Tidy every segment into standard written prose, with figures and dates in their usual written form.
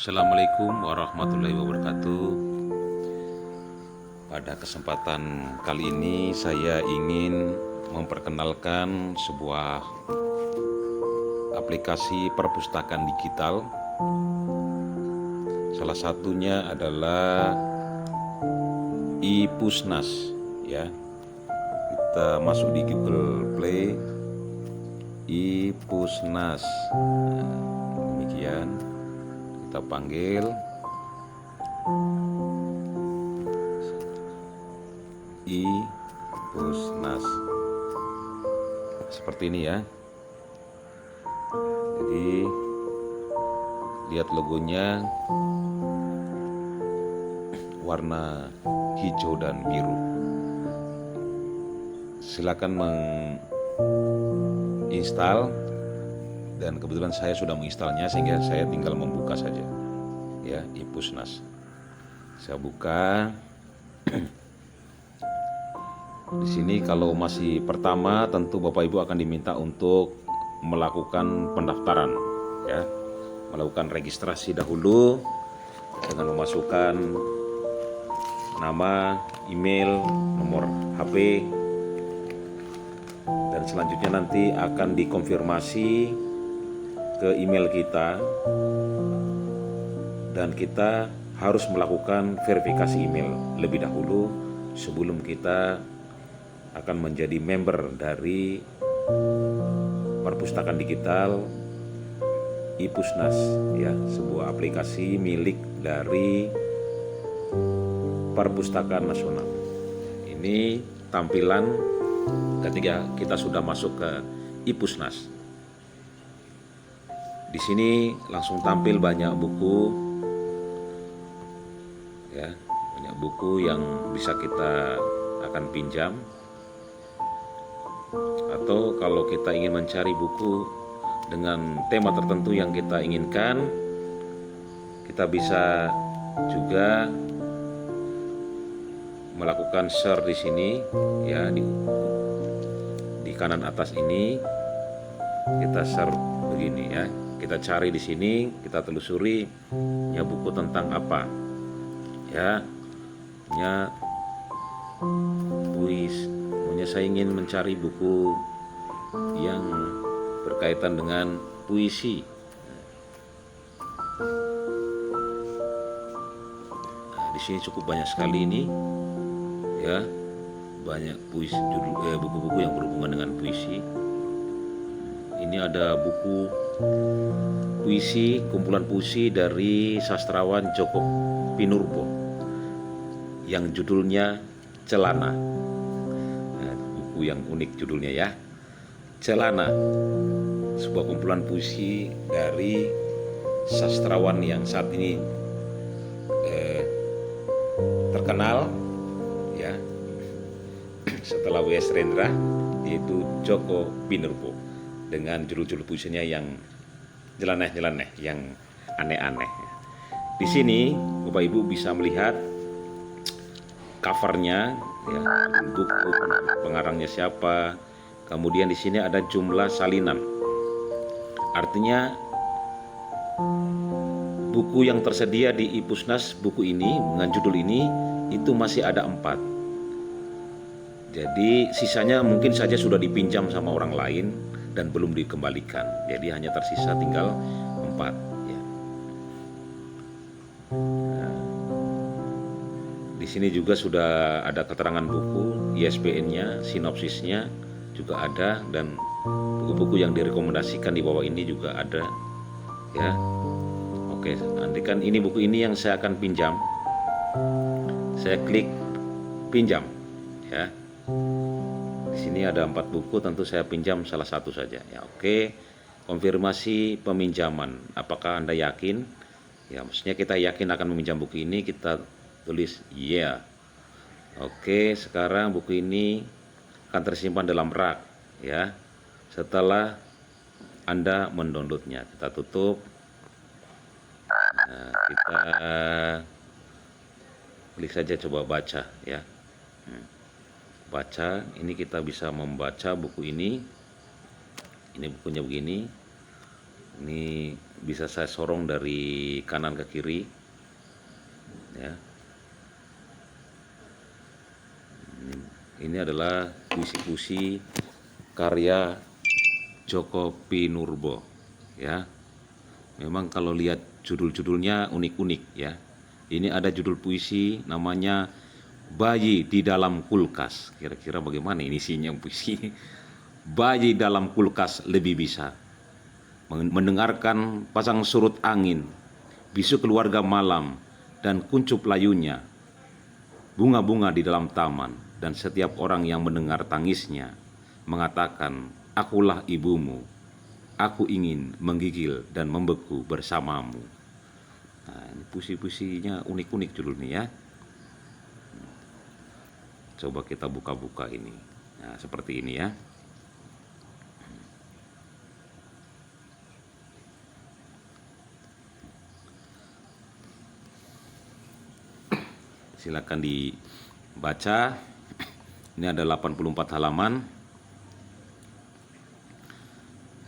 Assalamualaikum warahmatullahi wabarakatuh. Pada kesempatan kali ini saya ingin memperkenalkan sebuah aplikasi perpustakaan digital. Salah satunya adalah iPusnas ya. Kita masuk di Google Play, iPusnas. Demikian kita panggil iPusnas seperti ini ya. Jadi lihat logonya warna hijau dan biru. Silakan menginstal, dan kebetulan saya sudah menginstalnya sehingga saya tinggal membuka saja ya, iPusnas. Saya buka. Di sini kalau masih pertama tentu Bapak Ibu akan diminta untuk melakukan pendaftaran ya, melakukan registrasi dahulu dengan memasukkan nama, email, nomor HP, dan selanjutnya nanti akan dikonfirmasi ke email kita, dan kita harus melakukan verifikasi email lebih dahulu sebelum kita akan menjadi member dari perpustakaan digital iPusnas ya, sebuah aplikasi milik dari Perpustakaan Nasional. Ini tampilan ketika kita sudah masuk ke iPusnas. Di sini langsung tampil banyak buku ya, banyak buku yang bisa kita akan pinjam, atau kalau kita ingin mencari buku dengan tema tertentu yang kita inginkan, kita bisa juga melakukan search di sini ya, di kanan atas ini kita search begini ya. Kita cari di sini, kita telusuri ya, buku tentang apa ya, punya saya ingin mencari buku yang berkaitan dengan puisi. Nah, di sini cukup banyak sekali ini ya, banyak puisi, buku-buku yang berhubungan dengan puisi. Ini ada buku puisi, kumpulan puisi dari sastrawan Djoko Pinurbo yang judulnya Celana. Nah, buku yang unik judulnya ya, Celana, sebuah kumpulan puisi dari sastrawan yang saat ini terkenal ya setelah W.S. Rendra, yaitu Djoko Pinurbo, dengan judul-judul puisinya yang nyeleneh-nyeleneh, yang aneh-aneh. Di sini Bapak Ibu bisa melihat covernya ya, buku, pengarangnya siapa. Kemudian di sini ada jumlah salinan. Artinya buku yang tersedia di iPusnas, buku ini dengan judul ini itu masih ada 4. Jadi sisanya mungkin saja sudah dipinjam sama orang lain dan belum dikembalikan. Jadi hanya tersisa tinggal 4 ya. Nah, di sini juga sudah ada keterangan buku, ISBN-nya, sinopsisnya juga ada, dan buku-buku yang direkomendasikan di bawah ini juga ada ya. Oke, nanti kan ini buku ini yang saya akan pinjam. Saya klik pinjam ya. Di sini ada 4 buku, tentu saya pinjam salah satu saja ya. Oke, konfirmasi peminjaman. Apakah Anda yakin? Ya, maksudnya kita yakin akan meminjam buku ini, kita tulis yeah. Oke, sekarang buku ini akan tersimpan dalam rak ya. Setelah Anda mendownloadnya, kita tutup. Nah, kita klik saja, coba baca ya. Baca, ini kita bisa membaca buku ini. Ini bukunya begini. Ini bisa saya sorong dari kanan ke kiri ya. Ini adalah puisi-puisi karya Djoko Pinurbo ya. Memang kalau lihat judul-judulnya unik-unik ya. Ini ada judul puisi namanya Bayi di Dalam Kulkas. Kira-kira bagaimana ini isinya puisi? Bayi dalam kulkas lebih bisa mendengarkan pasang surut angin, bisu keluarga malam, dan kuncup layunya, bunga-bunga di dalam taman, dan setiap orang yang mendengar tangisnya mengatakan, akulah ibumu, aku ingin menggigil dan membeku bersamamu. Nah, ini puisi-puisinya unik-unik judulnya ya. Coba kita buka-buka ini. Nah, seperti ini ya. Silakan dibaca. Ini ada 84 halaman.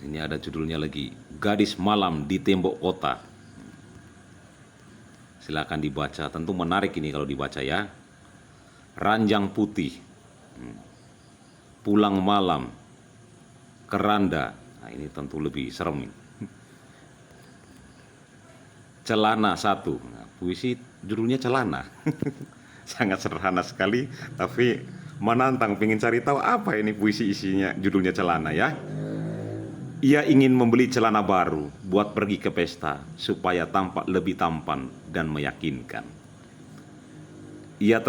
Ini ada judulnya lagi, Gadis Malam di Tembok Kota. Silakan dibaca. Tentu menarik ini kalau dibaca ya. Ranjang putih, pulang malam, keranda. Nah, ini tentu lebih serem. Celana satu. Nah, puisi judulnya celana. Sangat sederhana sekali, tapi menantang. Pengen cari tahu apa ini puisi isinya, judulnya celana ya. Ia ingin membeli celana baru buat pergi ke pesta supaya tampak lebih tampan dan meyakinkan. Ia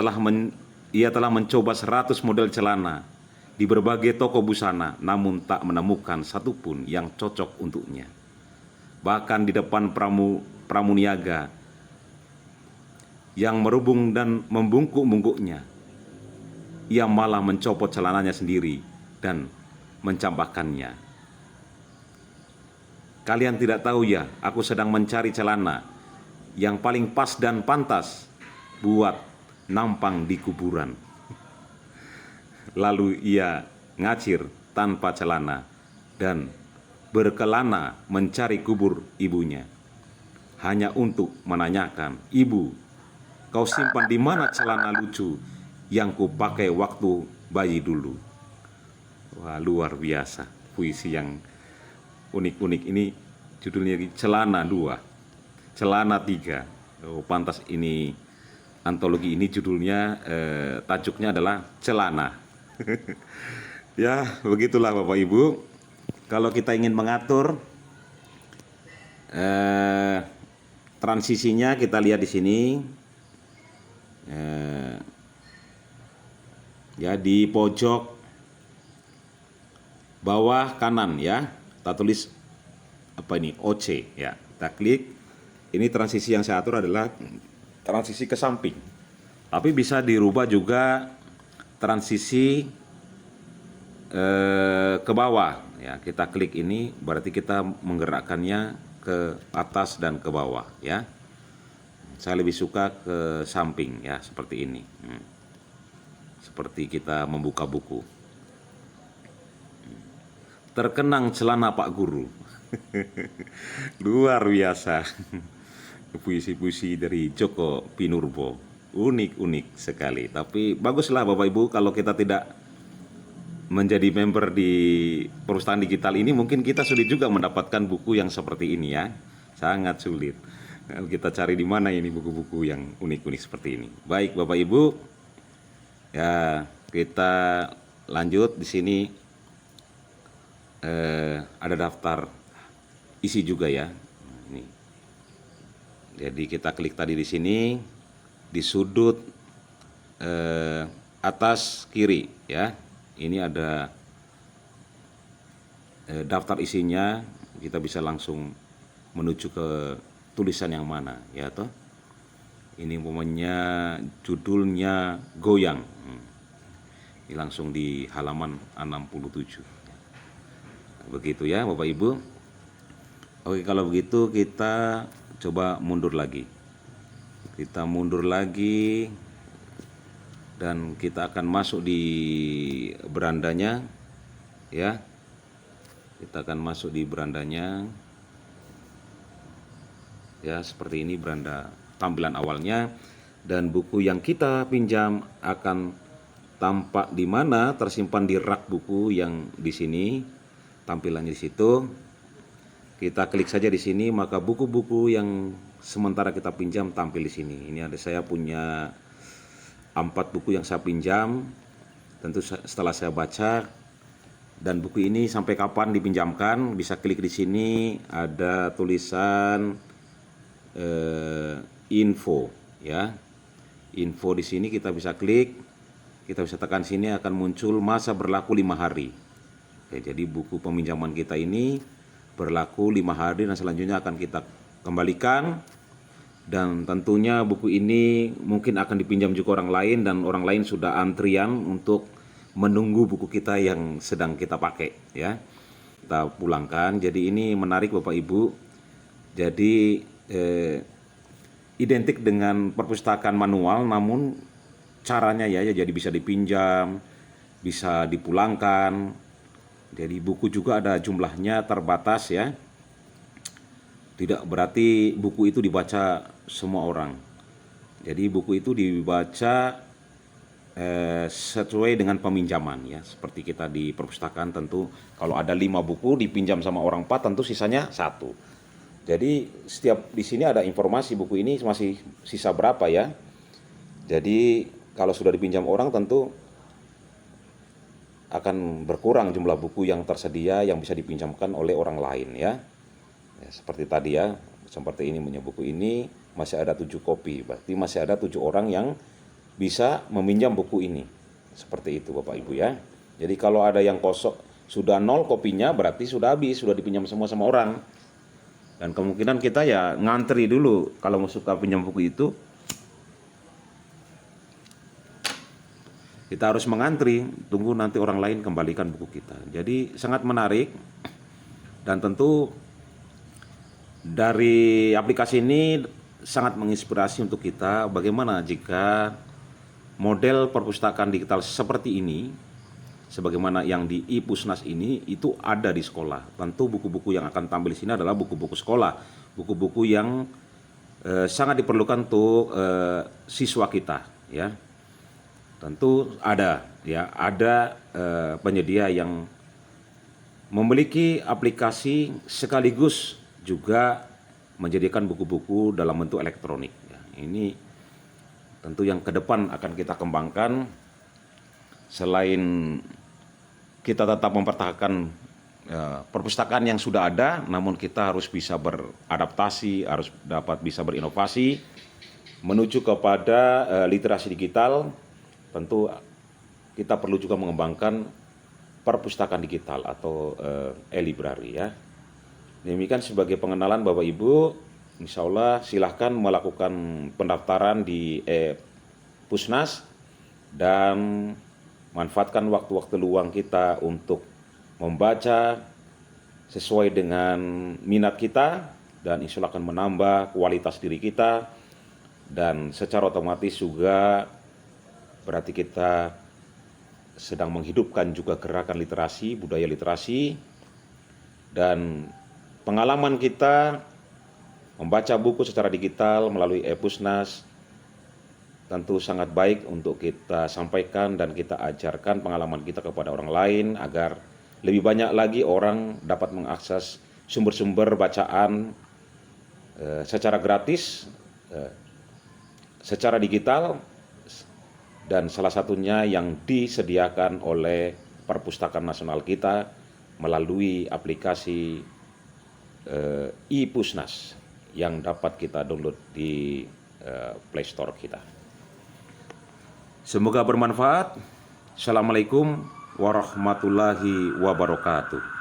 telah mencoba 100 model celana di berbagai toko busana, namun tak menemukan satupun yang cocok untuknya. Bahkan di depan pramuniaga yang merubung dan membungkuk-bungkuknya, ia malah mencopot celananya sendiri dan mencampakkannya. Kalian tidak tahu ya, aku sedang mencari celana yang paling pas dan pantas buat nampang di kuburan. Lalu ia ngacir tanpa celana dan berkelana mencari kubur ibunya, hanya untuk menanyakan, "Ibu, kau simpan di mana celana lucu yang kupakai waktu bayi dulu?" Wah, luar biasa. Puisi yang unik-unik ini judulnya Celana 2, Celana 3. Oh, pantas ini antologi ini judulnya tajuknya adalah celana. Ya, begitulah Bapak Ibu. Kalau kita ingin mengatur transisinya, kita lihat di sini. Ya, di pojok bawah kanan ya, kita tulis apa ini, OC ya. Kita klik. Ini transisi yang saya atur adalah transisi ke samping, tapi bisa dirubah juga transisi ke bawah ya. Kita klik ini berarti kita menggerakkannya ke atas dan ke bawah ya. Saya lebih suka ke samping ya, seperti ini. Seperti kita membuka buku. Terkenang celana Pak Guru. Luar biasa. Puisi-puisi dari Djoko Pinurbo, unik-unik sekali. Tapi baguslah Bapak Ibu, kalau kita tidak menjadi member di perpustakaan digital ini, mungkin kita sulit juga mendapatkan buku yang seperti ini ya. Sangat sulit. Kita cari di mana ini buku-buku yang unik-unik seperti ini. Baik Bapak Ibu, ya kita lanjut. Di sini ada daftar isi juga ya. Ini. Jadi kita klik tadi di sini di sudut atas kiri ya. Ini ada daftar isinya. Kita bisa langsung menuju ke tulisan yang mana ya toh. Ini umpamanya judulnya Goyang. Ini langsung di halaman 67. Begitu ya Bapak Ibu. Oke, kalau begitu kita coba mundur lagi. Kita mundur lagi dan kita akan masuk di berandanya ya. Kita akan masuk di berandanya. Ya, seperti ini beranda tampilan awalnya, dan buku yang kita pinjam akan tampak di mana, tersimpan di rak buku yang di sini. Tampilannya di situ. Kita klik saja di sini, maka buku-buku yang sementara kita pinjam tampil di sini. Ini ada, saya punya 4 buku yang saya pinjam. Tentu setelah saya baca, dan buku ini sampai kapan dipinjamkan, bisa klik di sini, ada tulisan info ya. Info di sini kita bisa klik, kita bisa tekan sini, akan muncul masa berlaku 5 hari. Oke, jadi buku peminjaman kita ini berlaku 5 hari dan selanjutnya akan kita kembalikan. Dan tentunya buku ini mungkin akan dipinjam juga orang lain, dan orang lain sudah antrian untuk menunggu buku kita yang sedang kita pakai ya. Kita pulangkan. Jadi ini menarik Bapak Ibu. Jadi identik dengan perpustakaan manual, namun caranya ya jadi bisa dipinjam, bisa dipulangkan. Jadi buku juga ada jumlahnya terbatas ya. Tidak berarti buku itu dibaca semua orang. Jadi buku itu dibaca sesuai dengan peminjaman ya. Seperti kita di perpustakaan, tentu kalau ada 5 buku dipinjam sama orang 4, tentu sisanya 1. Jadi setiap di sini ada informasi buku ini masih sisa berapa ya. Jadi kalau sudah dipinjam orang, tentu akan berkurang jumlah buku yang tersedia yang bisa dipinjamkan oleh orang lain ya. Ya, seperti tadi ya, seperti ini punya buku ini masih ada 7 kopi, berarti masih ada 7 orang yang bisa meminjam buku ini. Seperti itu Bapak Ibu ya. Jadi kalau ada yang kosong, sudah 0 kopinya, berarti sudah habis, sudah dipinjam semua sama orang. Dan kemungkinan kita ya ngantri dulu kalau mau suka pinjam buku itu. Kita harus mengantri, tunggu nanti orang lain kembalikan buku kita. Jadi sangat menarik, dan tentu dari aplikasi ini sangat menginspirasi untuk kita. Bagaimana jika model perpustakaan digital seperti ini, sebagaimana yang di iPusnas ini, itu ada di sekolah. Tentu buku-buku yang akan tampil di sini adalah buku-buku sekolah, buku-buku yang sangat diperlukan untuk siswa kita ya. Tentu ada ya, ada penyedia yang memiliki aplikasi sekaligus juga menjadikan buku-buku dalam bentuk elektronik ya. Ini tentu yang ke depan akan kita kembangkan. Selain kita tetap mempertahankan perpustakaan yang sudah ada, namun kita harus bisa beradaptasi, harus dapat bisa berinovasi menuju kepada literasi digital. Tentu kita perlu juga mengembangkan perpustakaan digital atau e-library ya. Demikian sebagai pengenalan Bapak Ibu. Insya Allah silahkan melakukan pendaftaran di Pusnas dan manfaatkan waktu-waktu luang kita untuk membaca sesuai dengan minat kita, dan insya Allah akan menambah kualitas diri kita, dan secara otomatis juga berarti kita sedang menghidupkan juga gerakan literasi, budaya literasi, dan pengalaman kita membaca buku secara digital melalui e-Pusnas tentu sangat baik untuk kita sampaikan dan kita ajarkan pengalaman kita kepada orang lain, agar lebih banyak lagi orang dapat mengakses sumber-sumber bacaan secara gratis, secara digital, dan salah satunya yang disediakan oleh Perpustakaan Nasional kita melalui aplikasi iPusnas yang dapat kita download di Play Store kita. Semoga bermanfaat. Assalamualaikum warahmatullahi wabarakatuh.